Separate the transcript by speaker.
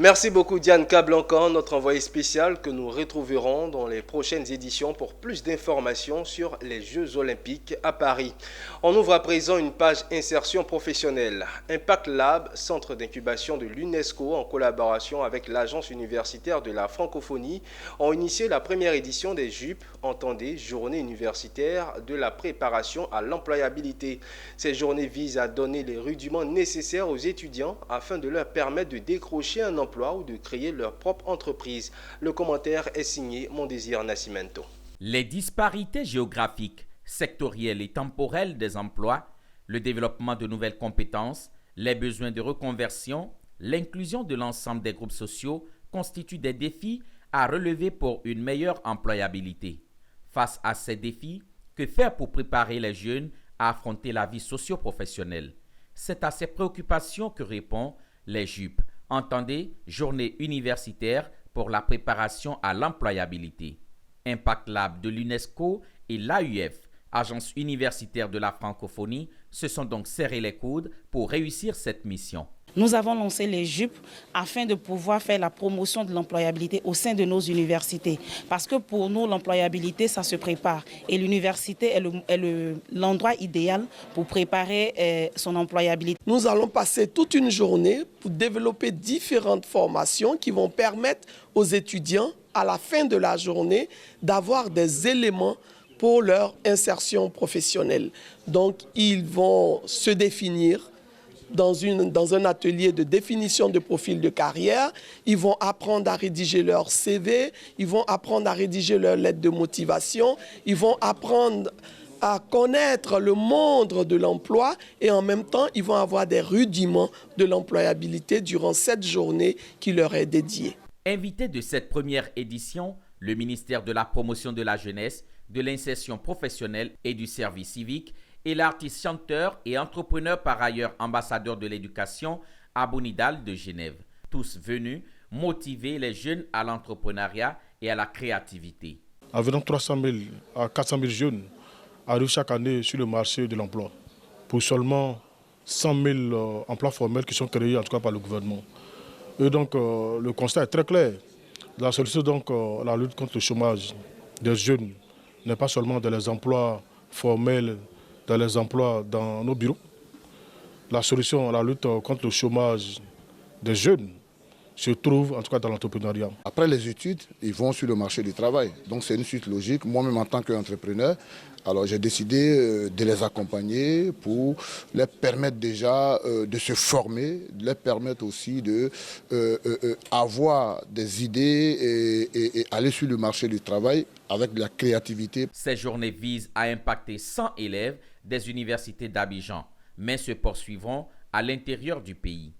Speaker 1: Merci beaucoup Diane Cablancan, notre envoyé spécial que nous retrouverons dans les prochaines éditions pour plus d'informations sur les Jeux Olympiques à Paris. On ouvre à présent une page insertion professionnelle. Impact Lab, centre d'incubation de l'UNESCO en collaboration avec l'Agence universitaire de la francophonie, ont initié la première édition des JUP, entendez Journée universitaire de la préparation à l'employabilité. Ces journées visent à donner les rudiments nécessaires aux étudiants afin de leur permettre de décrocher un emploi ou de créer leur propre entreprise. Le commentaire est signé Mondésir Nascimento.
Speaker 2: Les disparités géographiques, sectorielles et temporelles des emplois, le développement de nouvelles compétences, les besoins de reconversion, l'inclusion de l'ensemble des groupes sociaux constituent des défis à relever pour une meilleure employabilité. Face à ces défis, que faire pour préparer les jeunes à affronter la vie socio-professionnelle? C'est à ces préoccupations que répond les JUP. Entendez Journée universitaire pour la préparation à l'employabilité. Impact Lab de l'UNESCO et l'AUF, Agence universitaire de la francophonie, se sont donc serrés les coudes pour réussir cette mission.
Speaker 3: Nous avons lancé les JUP afin de pouvoir faire la promotion de l'employabilité au sein de nos universités. Parce que pour nous, l'employabilité, ça se prépare. Et l'université est l'endroit idéal pour préparer son employabilité.
Speaker 4: Nous allons passer toute une journée pour développer différentes formations qui vont permettre aux étudiants, à la fin de la journée, d'avoir des éléments pour leur insertion professionnelle. Donc, ils vont se définir dans un atelier de définition de profil de carrière. Ils vont apprendre à rédiger leur CV, ils vont apprendre à rédiger leur lettre de motivation, ils vont apprendre à connaître le monde de l'emploi et en même temps, ils vont avoir des rudiments de l'employabilité durant cette journée qui leur est dédiée.
Speaker 2: Invité de cette première édition, le ministère de la Promotion de la Jeunesse, de l'Insertion professionnelle et du Service civique et l'artiste chanteur et entrepreneur par ailleurs ambassadeur de l'éducation Abou Nidal de Genève. Tous venus motiver les jeunes à l'entrepreneuriat et à la créativité.
Speaker 5: Environ 300 000 à 400 000 jeunes arrivent chaque année sur le marché de l'emploi pour seulement 100 000 emplois formels qui sont créés en tout cas par le gouvernement. Et donc le constat est très clair. La solution donc la lutte contre le chômage des jeunes n'est pas seulement dans les emplois formels, dans les emplois dans nos bureaux. La solution à la lutte contre le chômage des jeunes se trouve en tout cas dans l'entrepreneuriat.
Speaker 6: Après les études, ils vont sur le marché du travail. Donc c'est une suite logique. Moi-même en tant qu'entrepreneur, alors j'ai décidé de les accompagner pour leur permettre déjà de se former, de leur permettre aussi d'avoir des idées et aller sur le marché du travail avec de la créativité.
Speaker 2: Ces journées visent à impacter 100 élèves des universités d'Abidjan, mais se poursuivront à l'intérieur du pays.